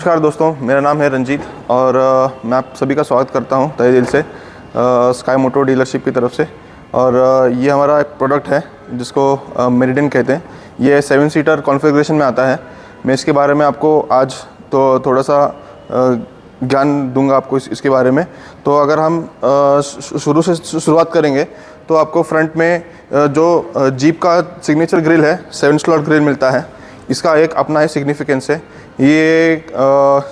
नमस्कार दोस्तों, मेरा नाम है रंजीत और मैं आप सभी का स्वागत करता हूं तहे दिल से स्काई मोटर डीलरशिप की तरफ से। और ये हमारा एक प्रोडक्ट है जिसको मेरिडियन कहते हैं। ये 7 सीटर कॉन्फ़िगरेशन में आता है। मैं इसके बारे में आपको आज तो थोड़ा सा ज्ञान दूंगा आपको इसके बारे में। तो अगर हम शुरू से शुरुआत करेंगे तो आपको फ्रंट में जो जीप का सिग्नेचर ग्रिल है 7 स्लॉट ग्रिल मिलता है। इसका एक अपना ही सिग्निफिकेंस है। ये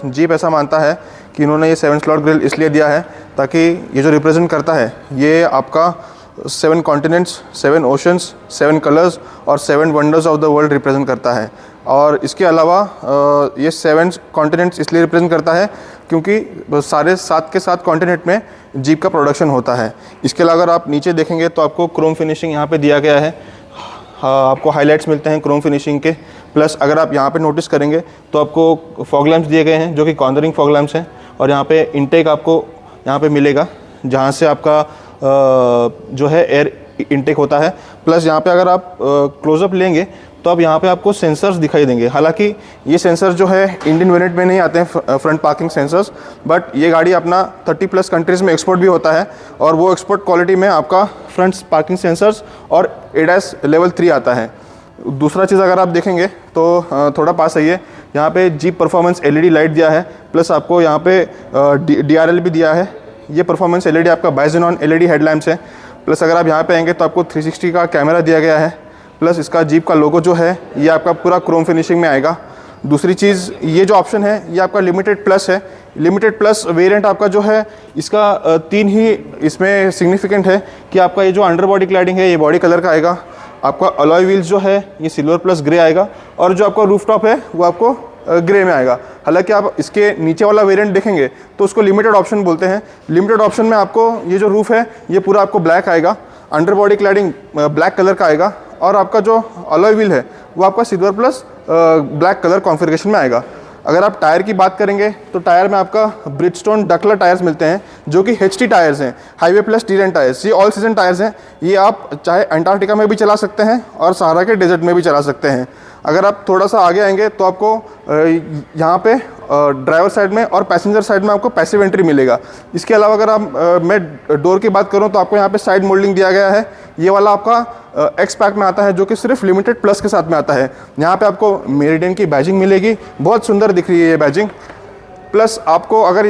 जीप ऐसा मानता है कि इन्होंने ये 7 स्लॉट ग्रिल इसलिए दिया है ताकि ये जो रिप्रेजेंट करता है ये आपका 7 कॉन्टिनेंट्स, 7 ओशंस, 7 कलर्स और 7 wonders of the world represent करता है। और इसके अलावा ये 7 कॉन्टिनेंट्स इसलिए रिप्रेजेंट करता है क्योंकि सारे 7 के 7 कॉन्टिनेंट में जीप का प्रोडक्शन होता है। इसके अलावा अगर आप नीचे देखेंगे तो आपको क्रोम फिनिशिंग यहाँ पे दिया गया है। आपको हाइलाइट्स मिलते हैं क्रोम फिनिशिंग के। प्लस अगर आप यहाँ पे नोटिस करेंगे तो आपको फॉग लैंप्स दिए गए हैं जो कि कॉर्नरिंग फॉग लैंप्स हैं। और यहाँ पे इनटेक आपको यहाँ पे मिलेगा जहाँ से आपका जो है एयर इनटेक होता है। प्लस यहाँ पे अगर आप क्लोजअप लेंगे तो अब यहाँ पे आपको सेंसर्स दिखाई देंगे। हालांकि ये सेंसर जो है इंडियन वेरिएंट में नहीं आते हैं फ्रंट पार्किंग सेंसर्स, बट ये गाड़ी अपना 30+ कंट्रीज़ में एक्सपोर्ट भी होता है और वो एक्सपोर्ट क्वालिटी में आपका फ्रंट पार्किंग सेंसर्स और ADAS लेवल 3 आता है। दूसरा चीज़ अगर आप देखेंगे तो थोड़ा पास आइए, यहाँ पे जीप परफॉर्मेंस LED लाइट दिया है। प्लस आपको यहाँ पे DRL भी दिया है। ये परफॉर्मेंस LED आपका बाइजेनॉन LED हेडलैम्प्स है। प्लस अगर आप यहाँ पे आएंगे तो आपको 360 का कैमरा दिया गया है। प्लस इसका जीप का लोगो जो है ये आपका पूरा क्रोम फिनिशिंग में आएगा। दूसरी चीज़, ये जो ऑप्शन है ये आपका लिमिटेड प्लस है। लिमिटेड प्लस वेरिएंट आपका जो है इसका 3 ही इसमें सिग्निफिकेंट है कि आपका ये जो अंडर बॉडी क्लैडिंग है ये बॉडी कलर का आएगा। आपका अलॉय व्हील्स जो है ये सिल्वर प्लस ग्रे आएगा और जो आपका रूफ टॉप है वो आपको ग्रे में आएगा। हालांकि आप इसके नीचे वाला वेरिएंट देखेंगे तो उसको लिमिटेड ऑप्शन बोलते हैं। लिमिटेड ऑप्शन में आपको ये जो रूफ है ये पूरा आपको ब्लैक आएगा, under body cladding black colour का आएगा और आपका जो अलॉय व्हील है वो आपका silver plus black colour configuration में आएगा। अगर आप टायर की बात करेंगे तो टायर में आपका ब्रिजस्टोन डकलर टायर्स मिलते हैं जो कि HT टायर्स हैं, हाईवे प्लस टी टायर्स। ये ऑल सीजन टायर्स हैं। ये आप चाहे अंटार्कटिका में भी चला सकते हैं और सहारा के डेजर्ट में भी चला सकते हैं। अगर आप थोड़ा सा आगे आएंगे तो आपको यहाँ पे ड्राइवर साइड में और पैसेंजर साइड में आपको पैसिव एंट्री मिलेगा। इसके अलावा अगर आप मैं डोर की बात करूँ तो आपको यहाँ पे साइड मोल्डिंग दिया गया है। ये वाला आपका एक्स पैक में आता है जो कि सिर्फ लिमिटेड प्लस के साथ में आता है। यहाँ पे आपको मेरिडियन की बैजिंग मिलेगी, बहुत सुंदर दिख रही है ये बैजिंग। प्लस आपको अगर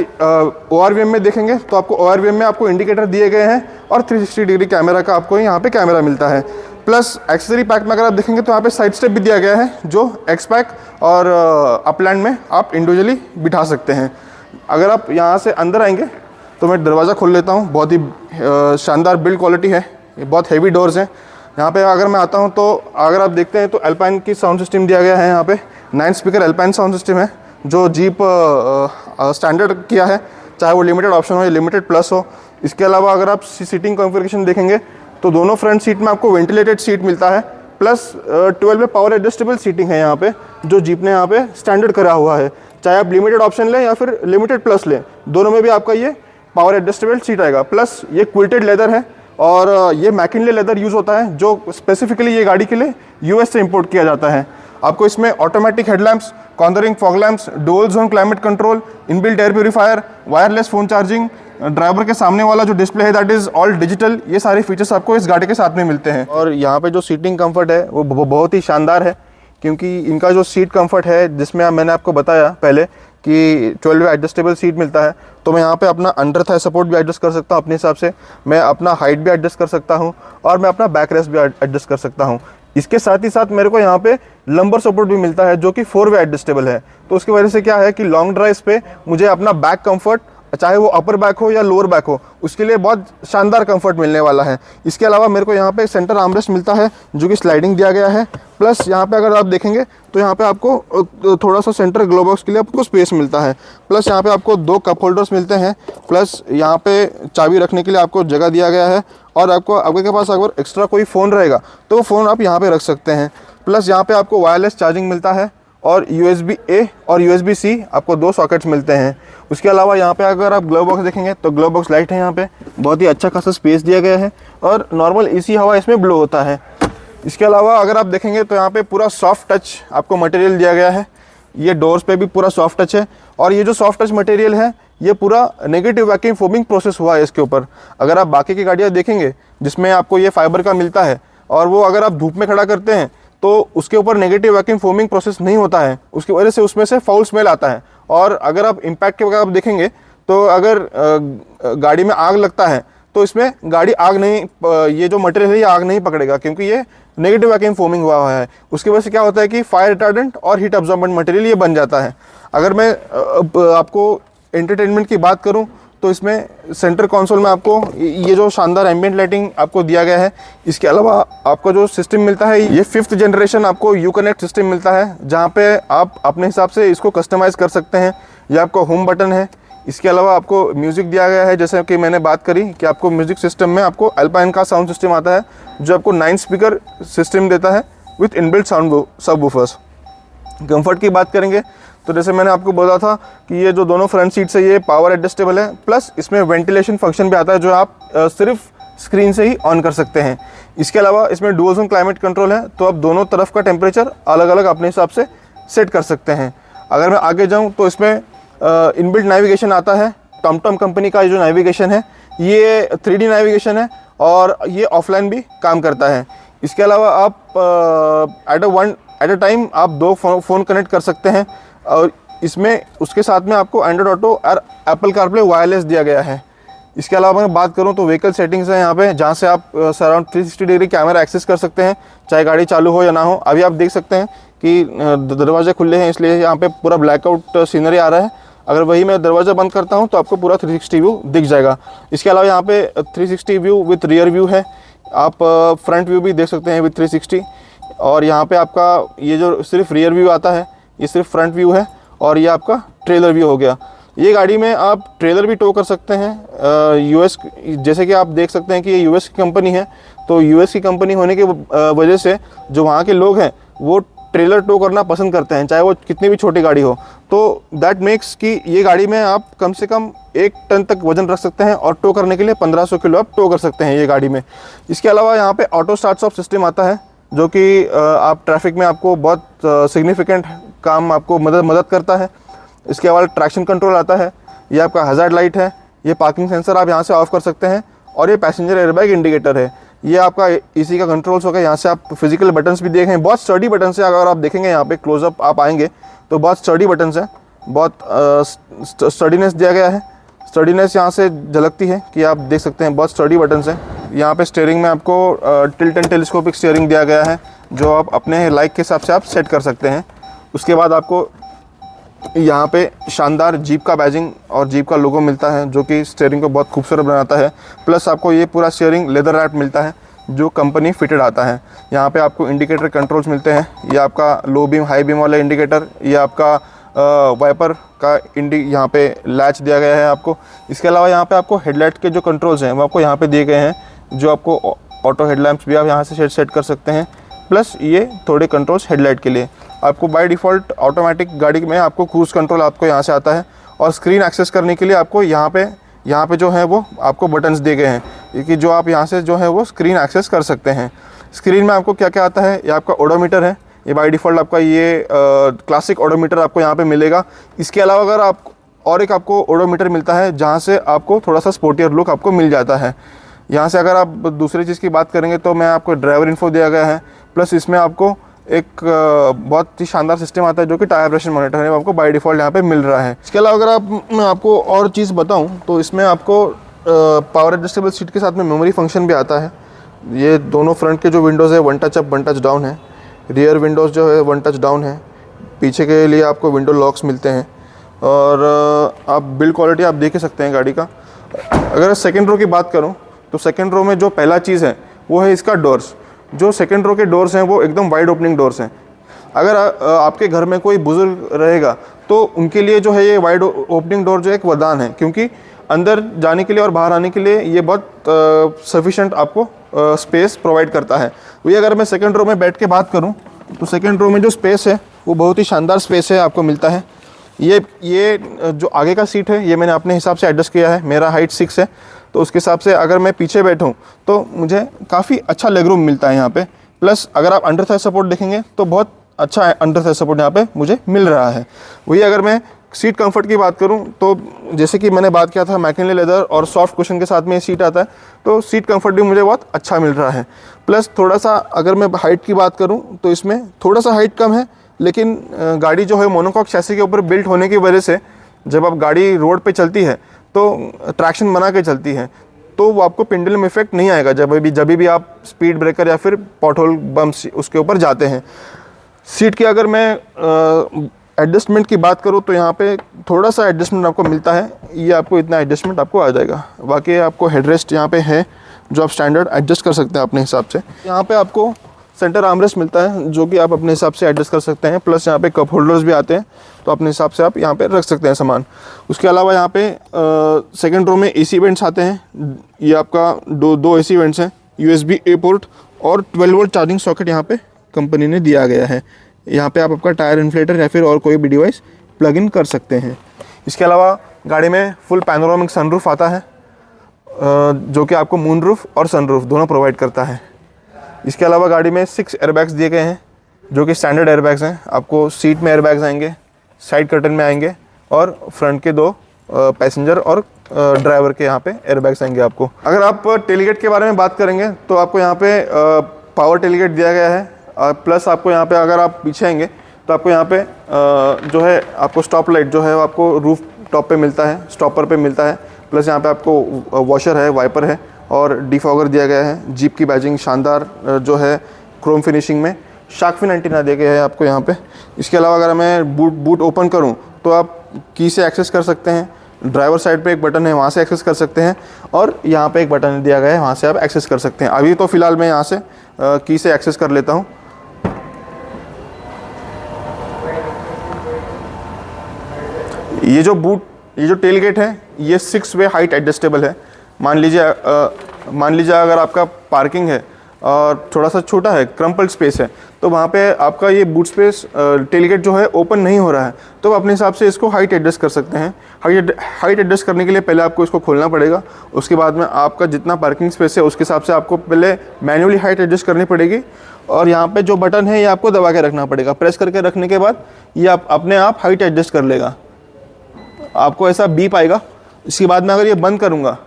ORVM में देखेंगे तो आपको ORVM में आपको इंडिकेटर दिए गए हैं और 360 डिग्री कैमरा का आपको यहाँ पे कैमरा मिलता है। प्लस एक्सेसरी पैक में अगर आप देखेंगे तो यहाँ पे साइड स्टेप भी दिया गया है जो एक्स पैक और अपलैंड में आप इंडिविजुअली बिठा सकते हैं। अगर आप यहाँ से अंदर आएंगे तो मैं दरवाज़ा खोल लेता हूँ। बहुत ही शानदार बिल्ड क्वालिटी है, ये बहुत हैवी डोर्स हैं। यहाँ पे अगर मैं आता हूँ तो अगर आप देखते हैं तो एल्पाइन की साउंड सिस्टम दिया गया है। यहाँ पे 9 स्पीकर एल्पाइन साउंड सिस्टम है जो जीप स्टैंडर्ड किया है, चाहे वो लिमिटेड ऑप्शन हो या लिमिटेड प्लस हो। इसके अलावा अगर आप सीटिंग कॉन्फ़िगरेशन देखेंगे तो दोनों फ्रंट सीट में आपको वेंटिलेटेड सीट मिलता है। प्लस 12 में पावर एडजस्टेबल सीटिंग है यहाँ पे जो जीप ने यहाँ पे स्टैंडर्ड करा हुआ है। चाहे आप लिमिटेड ऑप्शन लें या फिर लिमिटेड प्लस लें, दोनों में भी आपका ये पावर एडजस्टेबल सीट आएगा। प्लस ये क्विल्टेड लेदर है और ये मैकिनले लेदर यूज़ होता है जो स्पेसिफिकली ये गाड़ी के लिए US से इंपोर्ट किया जाता है। आपको इसमें automatic headlamps, cornering fog lamps, dual zone climate control, inbuilt air purifier, wireless phone charging, driver के सामने वाला जो डिस्प्ले है दैट इज़ ऑल डिजिटल, ये सारे फीचर्स आपको इस गाड़ी के साथ में मिलते हैं। और यहाँ पे जो सीटिंग कंफर्ट है वो बहुत ही शानदार है क्योंकि इनका जो सीट कंफर्ट है जिसमें मैंने आपको बताया पहले कि 12 वे एडजस्टेबल सीट मिलता है। तो मैं यहाँ पे अपना अंडर थाई सपोर्ट भी एडजस्ट कर सकता हूँ अपने हिसाब से, मैं अपना हाइट भी एडजस्ट कर सकता हूँ और मैं अपना बैक रेस्ट भी एडजस्ट कर सकता हूँ। इसके साथ ही साथ मेरे को यहाँ पे लंबर सपोर्ट भी मिलता है जो कि 4 वे एडजस्टेबल है। तो उसकी वजह से क्या है कि लॉन्ग ड्राइव पे मुझे अपना बैक कंफर्ट, चाहे वो अपर बैक हो या लोअर बैक हो, उसके लिए बहुत शानदार कंफर्ट मिलने वाला है। इसके अलावा मेरे को यहाँ पे सेंटर आर्मरेस्ट मिलता है जो कि स्लाइडिंग दिया गया है। प्लस यहाँ पे अगर आप देखेंगे तो यहाँ पे आपको थोड़ा सा सेंटर ग्लो बॉक्स के लिए आपको स्पेस मिलता है। प्लस यहाँ पे आपको 2 कप होल्डर्स मिलते हैं। प्लस यहाँ पे चाबी रखने के लिए आपको जगह दिया गया है और आपके पास अगर एक्स्ट्रा कोई फ़ोन रहेगा तो वो फ़ोन आप यहाँ पे रख सकते हैं। प्लस यहाँ पे आपको वायरलेस चार्जिंग मिलता है और USB-A और USB-C आपको 2 सॉकेट्स मिलते हैं। उसके अलावा यहाँ पे अगर आप ग्लव बॉक्स देखेंगे तो ग्लव बॉक्स लाइट है, यहाँ पे बहुत ही अच्छा खासा स्पेस दिया गया है और नॉर्मल AC हवा इसमें ब्लो होता है। इसके अलावा अगर आप देखेंगे तो यहाँ पे पूरा सॉफ्ट टच आपको मटेरियल दिया गया है। ये डोर्स पे भी पूरा सॉफ्ट टच है। और ये जो सॉफ्ट टच मटेरियल है ये पूरा नेगेटिव वैक्यूम फोमिंग प्रोसेस हुआ है इसके ऊपर। अगर आप बाकी की गाड़ियाँ देखेंगे जिसमें आपको ये फाइबर का मिलता है और वो अगर आप धूप में खड़ा करते हैं तो उसके ऊपर नेगेटिव वैक्यूम फोमिंग प्रोसेस नहीं होता है, उसकी वजह से उसमें से फाउल स्मेल आता है। और अगर आप इम्पैक्ट के वगैरह आप देखेंगे तो अगर गाड़ी में आग लगता है तो इसमें गाड़ी आग नहीं, ये जो मटेरियल है ये आग नहीं पकड़ेगा, क्योंकि ये नेगेटिव वैक्यूम फोमिंग हुआ है। उसकी वजह से क्या होता है कि फायर रिटार्डेंट और हीट अब्जॉर्बेंट मटेरियल ये बन जाता है। अगर मैं आपको एंटरटेनमेंट की बात करूं तो इसमें सेंटर कंसोल में आपको ये जो शानदार एम्बिएंट लाइटिंग आपको दिया गया है। इसके अलावा आपको जो सिस्टम मिलता है ये 5th जनरेशन आपको यूकनेक्ट सिस्टम मिलता है, जहाँ पे आप अपने हिसाब से इसको कस्टमाइज़ कर सकते हैं। ये आपको होम बटन है। इसके अलावा आपको म्यूज़िक दिया गया है, जैसे कि मैंने बात करी कि आपको म्यूज़िक सिस्टम में आपको अल्पाइन का साउंड सिस्टम आता है जो आपको 9 स्पीकर सिस्टम देता है with inbuilt sound subwoofers. Comfort की बात करेंगे तो जैसे मैंने आपको बोला था कि ये जो दोनों फ्रंट सीट्स है ये पावर एडजस्टेबल है, प्लस इसमें वेंटिलेशन फंक्शन भी आता है जो आप सिर्फ स्क्रीन से ही ऑन कर सकते हैं। इसके अलावा इसमें डुअल जोन क्लाइमेट कंट्रोल है, तो आप दोनों तरफ का टेम्परेचर अलग अलग अपने हिसाब से सेट कर सकते हैं। अगर मैं आगे जाऊँ तो इसमें इनबिल्ट नेविगेशन आता है। टॉमटॉम कंपनी का जो नेविगेशन है ये 3D नेविगेशन है और ये ऑफलाइन भी काम करता है। इसके अलावा आप एट अ टाइम आप 2 फ़ोन कनेक्ट कर सकते हैं और इसमें उसके साथ में आपको एंड्रॉयड ऑटो और एप्पल कारप्ले वायरलेस दिया गया है। इसके अलावा मैं बात करूं तो व्हीकल सेटिंग्स है यहाँ पे, जहाँ से आप सराउंड 360 डिग्री कैमरा एक्सेस कर सकते हैं, चाहे गाड़ी चालू हो या ना हो। अभी आप देख सकते हैं कि दरवाजे खुले हैं इसलिए यहाँ पे पूरा ब्लैकआउट सीनरी आ रहा है। अगर वही मैं दरवाज़ा बंद करता हूँ तो आपको पूरा 360 व्यू दिख जाएगा। इसके अलावा यहाँ पे 360 व्यू विथ रियर व्यू है, आप फ्रंट व्यू भी देख सकते हैं विथ 360। और यहाँ पे आपका ये जो सिर्फ रियर व्यू आता है ये सिर्फ फ्रंट व्यू है, और ये आपका ट्रेलर व्यू हो गया। ये गाड़ी में आप ट्रेलर भी टो कर सकते हैं। यूएस, जैसे कि आप देख सकते हैं कि ये यूएस की कंपनी है, तो यूएस की कंपनी होने की वजह से जो वहाँ के लोग हैं वो ट्रेलर टो करना पसंद करते हैं, चाहे वो कितनी भी छोटी गाड़ी हो। तो दैट मेक्स कि ये गाड़ी में आप कम से कम 1 टन तक वजन रख सकते हैं और टो करने के लिए 1500 किलो आप टो कर सकते हैं ये गाड़ी में। इसके अलावा यहाँ पे ऑटो स्टार्ट स्टॉप सिस्टम आता है जो कि आप ट्रैफिक में आपको बहुत सिग्निफिकेंट काम आपको मदद करता है। इसके अलावा ट्रैक्शन कंट्रोल आता है, ये आपका हज़ार्ड लाइट है, ये पार्किंग सेंसर आप यहाँ से ऑफ कर सकते हैं, और ये पैसेंजर एयरबैग इंडिकेटर है। ये आपका एसी का कंट्रोल्स होगा। यहाँ से आप फिजिकल बटन्स भी देखें, बहुत स्टडी बटन्स है। अगर आप देखेंगे यहाँ पे क्लोजअप आप आएंगे तो बहुत स्टडी बटन्स है, बहुत स्टडीनेस दिया गया है। स्टडीनेस यहाँ से झलकती है कि आप देख सकते हैं बहुत स्टडी बटन्स हैं। यहाँ पे स्टीयरिंग में आपको टिल्ट एंड टेलीस्कोपिक स्टीयरिंग दिया गया है जो आप अपने लाइक के हिसाब से आप सेट कर सकते हैं। उसके बाद आपको यहाँ पे शानदार जीप का बैजिंग और जीप का लोगो मिलता है जो कि स्टीयरिंग को बहुत खूबसूरत बनाता है। प्लस आपको ये पूरा स्टीयरिंग लेदर रैप मिलता है जो कंपनी फिटेड आता है। यहाँ पे आपको इंडिकेटर कंट्रोल्स मिलते हैं, ये आपका लो बीम हाई बीम वाला इंडिकेटर, ये आपका वाइपर का यहाँ पे लैच दिया गया है आपको। इसके अलावा यहाँ पे आपको हेडलाइट के जो कंट्रोल्स हैं वो आपको यहाँ पे दिए गए हैं, जो आपको ऑटो हेडलैम्प्स भी आप यहाँ से सेट कर सकते हैं। प्लस ये थोड़े कंट्रोल्स हेडलाइट के लिए आपको बाय डिफ़ॉल्ट ऑटोमेटिक गाड़ी में आपको क्रूज़ कंट्रोल आपको यहाँ से आता है, और स्क्रीन एक्सेस करने के लिए आपको यहाँ पे जो है वो आपको बटन्स दिए गए हैं कि जो आप यहाँ से जो है वो स्क्रीन एक्सेस कर सकते हैं। स्क्रीन में आपको क्या क्या आता है, ये आपका ओडोमीटर है, ये बाय डिफ़ॉल्ट आपका ये क्लासिक ओडोमीटर आपको यहाँ पे मिलेगा। इसके अलावा अगर आप और एक आपको ओडोमीटर मिलता है जहाँ से आपको थोड़ा सा स्पोर्टियर लुक आपको मिल जाता है। यहाँ से अगर आप दूसरी चीज़ की बात करेंगे तो मैं आपको ड्राइवर इन्फो दिया गया है, प्लस इसमें आपको एक बहुत ही शानदार सिस्टम आता है जो कि टायर प्रेशर मॉनिटर है, आपको बाय डिफ़ॉल्ट यहाँ पे मिल रहा है। इसके अलावा अगर मैं आपको और चीज़ बताऊँ तो इसमें आपको पावर एडजस्टेबल सीट के साथ में मेमोरी फंक्शन भी आता है। ये दोनों फ्रंट के जो विंडोज़ है 1 टच अप 1 टच डाउन है, रियर विंडोज़ जो है 1 टच डाउन है, पीछे के लिए आपको विंडो लॉक्स मिलते हैं, और आप बिल्ड क्वालिटी आप देख ही सकते हैं गाड़ी का। अगर सेकेंड रो की बात करूँ तो सेकेंड रो में जो पहला चीज़ है वो है इसका डोर्स। जो सेकेंड रो के डोर्स हैं वो एकदम वाइड ओपनिंग डोर्स हैं। अगर आपके घर में कोई बुज़ुर्ग रहेगा तो उनके लिए जो है ये वाइड ओपनिंग डोर जो एक वरदान है, क्योंकि अंदर जाने के लिए और बाहर आने के लिए ये बहुत सफिशेंट आपको स्पेस प्रोवाइड करता है। वही अगर मैं सेकेंड रो में बैठ के बात करूँ तो सेकेंड रो में जो स्पेस है वो बहुत ही शानदार स्पेस है आपको मिलता है। ये जो आगे का सीट है ये मैंने अपने हिसाब से एडजस्ट किया है, मेरा हाइट 6 है, तो उसके हिसाब से अगर मैं पीछे बैठूं तो मुझे काफ़ी अच्छा लेग रूम मिलता है यहाँ पे। प्लस अगर आप अंडर थाई सपोर्ट देखेंगे तो बहुत अच्छा अंडर साइड सपोर्ट यहाँ पे मुझे मिल रहा है। वही अगर मैं सीट कंफर्ट की बात करूं तो जैसे कि मैंने बात किया था मैकेनिकल लेदर और सॉफ्ट कुशन के साथ में ये सीट आता है, तो सीट कंफर्ट भी मुझे बहुत अच्छा मिल रहा है। प्लस थोड़ा सा अगर मैं हाइट की बात करूं तो इसमें थोड़ा सा हाइट कम है, लेकिन गाड़ी जो है मोनोकॉक चैसी के ऊपर बिल्ट होने की वजह से जब आप गाड़ी रोड पे चलती है तो ट्रैक्शन बना के चलती है, तो वो आपको पेंडुलम इफेक्ट नहीं आएगा जब भी आप स्पीड ब्रेकर या फिर पॉटहोल बम्प्स उसके ऊपर जाते हैं। सीट की अगर मैं एडजस्टमेंट की बात करूँ तो यहाँ पे थोड़ा सा एडजस्टमेंट आपको मिलता है, ये आपको इतना एडजस्टमेंट आपको आ जाएगा। बाकी आपको हेडरेस्ट यहाँ पे है जो आप स्टैंडर्ड एडजस्ट कर सकते हैं अपने हिसाब से। यहाँ पे आपको सेंटर आर्मरेस्ट मिलता है जो कि आप अपने हिसाब से एडजस्ट कर सकते हैं। प्लस यहाँ पे कप होल्डर्स भी आते हैं, तो अपने हिसाब से आप यहाँ पे रख सकते हैं सामान। उसके अलावा यहाँ पे सेकंड रो में AC वेंट्स आते हैं। ये आपका दो AC वेंट्स हैं, USB A पोर्ट और 12 वोल्ट चार्जिंग सॉकेट यहाँ पे कंपनी ने दिया गया है। यहाँ पे आप आपका टायर इन्फ्लेटर या फिर और कोई भी डिवाइस प्लग इन कर सकते हैं। इसके अलावा गाड़ी में फुल पैनोरामिक सनरूफ आता है जो कि आपको मून रूफ और सनरूफ दोनों प्रोवाइड करता है। इसके अलावा गाड़ी में 6 एयरबैग्स दिए गए हैं जो कि स्टैंडर्ड एयरबैग्स हैं। आपको सीट में एयरबैग्स आएंगे, साइड कर्टन में आएंगे और फ्रंट के 2 पैसेंजर और ड्राइवर के यहाँ पे एयरबैग्स आएंगे आपको। अगर आप टेलगेट के बारे में बात करेंगे तो आपको यहाँ पे पावर टेलगेट दिया गया है। प्लस आपको यहाँ पे अगर आप पीछे आएंगे तो आपको यहाँ पे जो है आपको स्टॉप लाइट जो है वो आपको रूफ टॉप पे मिलता है, स्टॉपर पे मिलता है। प्लस यहाँ पे आपको वॉशर है, वाइपर है और डिफॉगर दिया गया है। जीप की बैजिंग शानदार जो है क्रोम फिनिशिंग में, शार्क फिन एंटीना दिया गया है आपको यहाँ पे। इसके अलावा अगर मैं बूट ओपन करूँ तो आप की से एक्सेस कर सकते हैं। ड्राइवर साइड पे एक बटन है, वहाँ से एक्सेस कर सकते हैं और यहाँ पे एक बटन दिया गया है, वहाँ से आप एक्सेस कर सकते हैं। अभी तो फ़िलहाल मैं यहाँ से की से एक्सेस कर लेता हूँ। ये जो टेल गेट है ये 6 वे हाइट एडजस्टेबल है। मान लीजिए अगर आपका पार्किंग है और थोड़ा सा छोटा है, क्रम्पल स्पेस है, तो वहाँ पे आपका ये बूट स्पेस टेल गेट जो है ओपन नहीं हो रहा है, तो आप अपने हिसाब से इसको हाइट एडजस्ट कर सकते हैं। हाइट एडजस्ट करने के लिए पहले आपको इसको खोलना पड़ेगा। उसके बाद में आपका जितना पार्किंग स्पेस है उसके हिसाब से आपको पहले मैन्युअली हाइट एडजस्ट करनी पड़ेगी। और यहाँ पे जो बटन है ये आपको दबा के रखना पड़ेगा। प्रेस करके रखने के बाद ये अपने आप हाइट एडजस्ट कर लेगा। आपको ऐसा बीप आएगा। इसके बाद में अगर ये बंद करूँगा,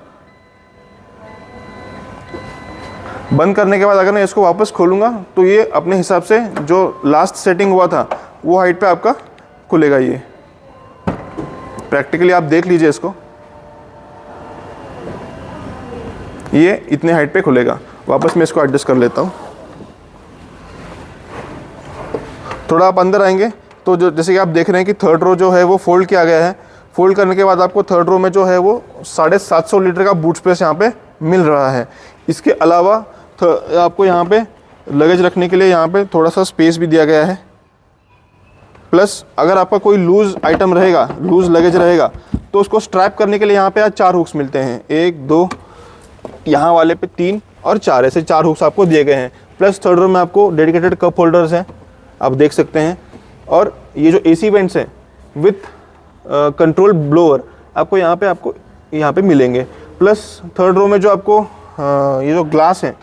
बंद करने के बाद अगर मैं इसको वापस खोलूँगा तो ये अपने हिसाब से जो लास्ट सेटिंग हुआ था वो हाइट पे आपका खुलेगा। ये प्रैक्टिकली आप देख लीजिए इसको, ये इतने हाइट पे खुलेगा। वापस मैं इसको एडजस्ट कर लेता हूँ। थोड़ा आप अंदर आएंगे तो जैसे कि आप देख रहे हैं कि थर्ड रो जो है वो फोल्ड किया गया है। फोल्ड करने के बाद आपको थर्ड रो में जो है वो 750 लीटर का बूट स्पेस यहाँ पे मिल रहा है। इसके अलावा आपको यहाँ पे लगेज रखने के लिए यहाँ पे थोड़ा सा स्पेस भी दिया गया है। प्लस अगर आपका कोई लूज़ आइटम रहेगा, लूज़ लगेज रहेगा, तो उसको स्ट्रैप करने के लिए यहाँ पे 4 हुक्स मिलते हैं। 1 2 यहाँ वाले पे 3 और 4, ऐसे 4 हुक्स आपको दिए गए हैं। प्लस थर्ड रो में आपको डेडिकेटेड कप होल्डर्स हैं, आप देख सकते हैं। और ये जो AC वेंट्स हैं विथ कंट्रोल ब्लोअर आपको यहाँ पे मिलेंगे। प्लस थर्ड रो में जो आपको ये जो ग्लास है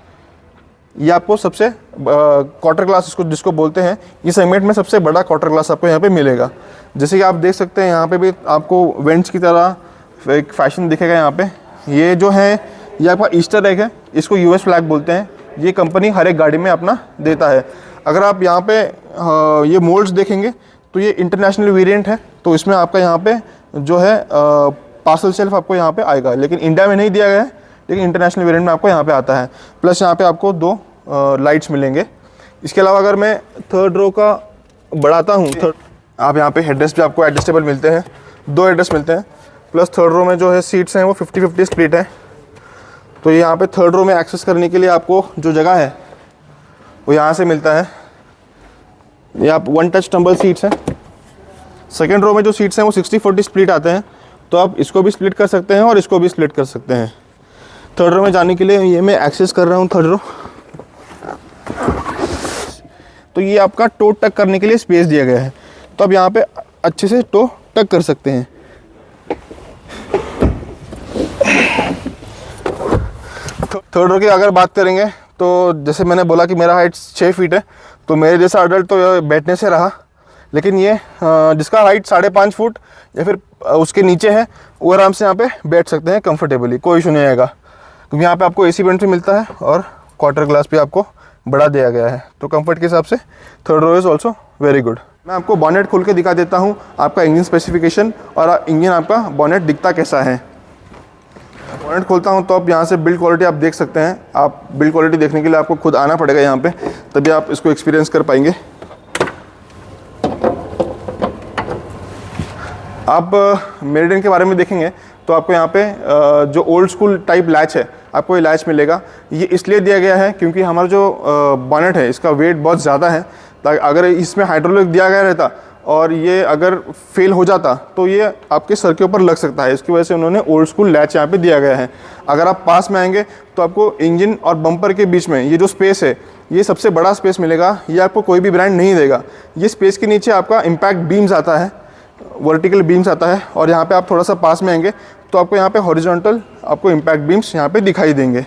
ये आपको सबसे क्वार्टर ग्लास जिसको बोलते हैं, ये सेगमेंट में सबसे बड़ा क्वार्टर ग्लास आपको यहाँ पे मिलेगा। जैसे कि आप देख सकते हैं यहाँ पे भी आपको वेंट्स की तरह एक फैशन दिखेगा। यहाँ पे ये जो है ये आपका ईस्टर एग है, इसको US फ्लैग बोलते हैं। ये कंपनी हर एक गाड़ी में अपना देता है। अगर आप यहाँ पे ये मोल्ड्स देखेंगे तो ये इंटरनेशनल वेरिएंट है, तो इसमें आपका यहाँ पे जो है पार्सल शेल्फ आपको यहाँ पे आएगा, लेकिन इंडिया में नहीं दिया गया है, लेकिन इंटरनेशनल वेरिएंट में आपको यहाँ पे आता है। प्लस यहाँ पे आपको 2 लाइट्स मिलेंगे। इसके अलावा अगर मैं थर्ड रो का बढ़ाता हूँ, आप यहाँ पे हेडरेस्ट भी आपको एडजस्टेबल मिलते हैं, 2 हेडरेस्ट मिलते हैं। प्लस थर्ड रो में जो है सीट्स हैं वो 50-50 स्प्लिट है। तो ये यहाँ पे थर्ड रो में एक्सेस करने के लिए आपको जो जगह है वो यहाँ से मिलता है। ये आप 1 टच टम्बल सीट्स हैं। सेकेंड रो में जो सीट्स हैं वो 60-40 स्प्लिट आते हैं, तो आप इसको भी स्प्लिट कर सकते हैं और इसको भी स्प्लिट कर सकते हैं। थर्ड रो में जाने के लिए ये मैं एक्सेस कर रहा हूँ थर्ड रो, तो ये आपका टो टक करने के लिए स्पेस दिया गया है, तो आप यहाँ पे अच्छे से टो टक कर सकते हैं। थर्ड रो की अगर बात करेंगे तो जैसे मैंने बोला कि मेरा हाइट 6 फीट है, तो मेरे जैसा अडल्ट तो बैठने से रहा, लेकिन ये जिसका हाइट 5.5 फुट या फिर उसके नीचे है वो आराम से यहाँ पे बैठ सकते हैं कंफर्टेबली, कोई इशू नहीं आएगा, क्योंकि यहाँ पे आपको एसी वेंट भी मिलता है और क्वार्टर ग्लास भी आपको बड़ा दिया गया है। तो कंफर्ट के हिसाब से third row is also very good. मैं आपको बॉनेट खोल के दिखा देता हूँ आपका इंजन स्पेसिफिकेशन और इंजन आपका बॉनेट दिखता कैसा है। बॉनेट खोलता हूँ तो आप यहाँ से बिल्ड क्वालिटी आप देख सकते हैं। आप बिल्ड क्वालिटी देखने के लिए आपको खुद आना पड़ेगा यहाँ पे, तभी आप इसको एक्सपीरियंस कर पाएंगे। आप मेरिडियन के बारे में देखेंगे तो आपको यहाँ पे जो ओल्ड स्कूल टाइप लैच है आपको ये लैच मिलेगा। ये इसलिए दिया गया है क्योंकि हमारा जो बॉनेट है इसका वेट बहुत ज़्यादा है, ताकि अगर इसमें हाइड्रोलिक दिया गया रहता और ये अगर फेल हो जाता तो ये आपके सर के ऊपर लग सकता है। इसकी वजह से उन्होंने ओल्ड स्कूल लैच यहाँ पे दिया गया है। अगर आप पास में आएंगे तो आपको इंजन और बम्पर के बीच में ये जो स्पेस है ये सबसे बड़ा स्पेस मिलेगा। ये आपको कोई भी ब्रांड नहीं देगा। ये स्पेस के नीचे आपका इम्पैक्ट बीम्स आता है, वर्टिकल बीम्स आता है, और यहाँ पे आप थोड़ा सा पास में आएंगे तो आपको यहाँ पे हॉरिजॉन्टल आपको इम्पैक्ट बीम्स यहाँ पे दिखाई देंगे।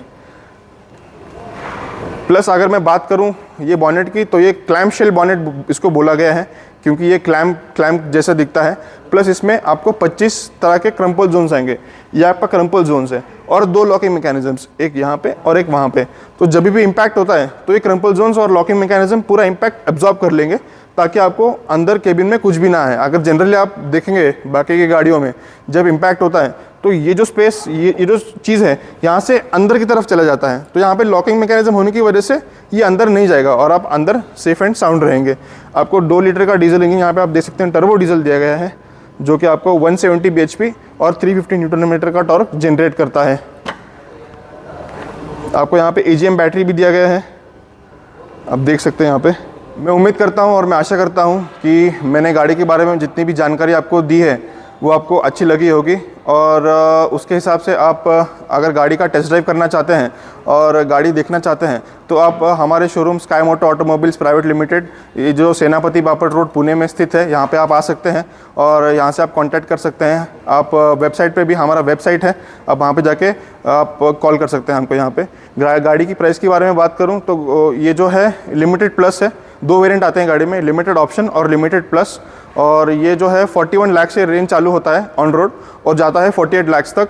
प्लस अगर मैं बात करूँ ये बॉनेट की, तो ये क्लैम्प शेल बॉनेट इसको बोला गया है क्योंकि ये क्लैम्प जैसा दिखता है। प्लस इसमें आपको 25 तरह के क्रम्पल जोन्स आएंगे। ये आपका क्रम्पल जोन्स है और 2 लॉकिंग मैकेनिज्म्स, एक यहाँ पे और एक वहाँ पे। तो जब भी इम्पैक्ट होता है तो ये क्रम्पल जोन्स और लॉकिंग मैकेनिज्म पूरा इम्पैक्ट एब्जॉर्ब कर लेंगे, ताकि आपको अंदर केबिन में कुछ भी ना आए। अगर जनरली आप देखेंगे बाकी की गाड़ियों में जब इम्पैक्ट होता है तो ये जो स्पेस, ये जो चीज़ है यहाँ से अंदर की तरफ चला जाता है। तो यहाँ पे लॉकिंग मैकेनिज्म होने की वजह से ये अंदर नहीं जाएगा और आप अंदर सेफ एंड साउंड रहेंगे। आपको 2 लीटर का डीजल इंजन यहाँ पे आप देख सकते हैं, टर्बो डीजल दिया गया है, जो कि आपको 170 bhp और 350 न्यूटन मीटर का टॉर्क जनरेट करता है। आपको यहाँ पे AGM बैटरी भी दिया गया है, आप देख सकते हैं यहाँ पे। मैं उम्मीद करता हूँ और मैं आशा करता हूँ कि मैंने गाड़ी के बारे में जितनी भी जानकारी आपको दी है वो आपको अच्छी लगी होगी, और उसके हिसाब से आप अगर गाड़ी का टेस्ट ड्राइव करना चाहते हैं और गाड़ी देखना चाहते हैं तो आप हमारे showroom sky motor automobiles private limited, ये जो सेनापति बापट रोड पुणे में स्थित है, यहाँ पे आप आ सकते हैं और यहाँ से आप कांटेक्ट कर सकते हैं। आप वेबसाइट पे भी, हमारा वेबसाइट है, आप वहाँ पे जाके आप कॉल कर सकते हैं हमको। यहाँ पे गाड़ी की प्राइस के बारे में बात करूँ तो ये जो है लिमिटेड प्लस है। 2 वेरिएंट आते हैं गाड़ी में, लिमिटेड ऑप्शन और लिमिटेड प्लस, और ये जो है 41 लाख से रेंज चालू होता है ऑन रोड और जाता है 48 लाख तक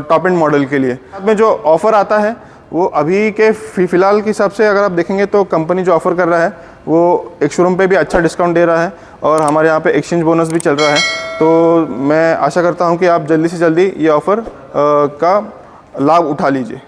टॉप एंड मॉडल के लिए। साथ में जो ऑफ़र आता है वो अभी के फ़िलहाल के हिसाब से अगर आप देखेंगे तो कंपनी जो ऑफ़र कर रहा है वो एक शोरूम पे भी अच्छा डिस्काउंट दे रहा है और हमारे यहाँ पे एक्सचेंज बोनस भी चल रहा है। तो मैं आशा करता हूँ कि आप जल्दी से जल्दी ये ऑफ़र का लाभ उठा लीजिए।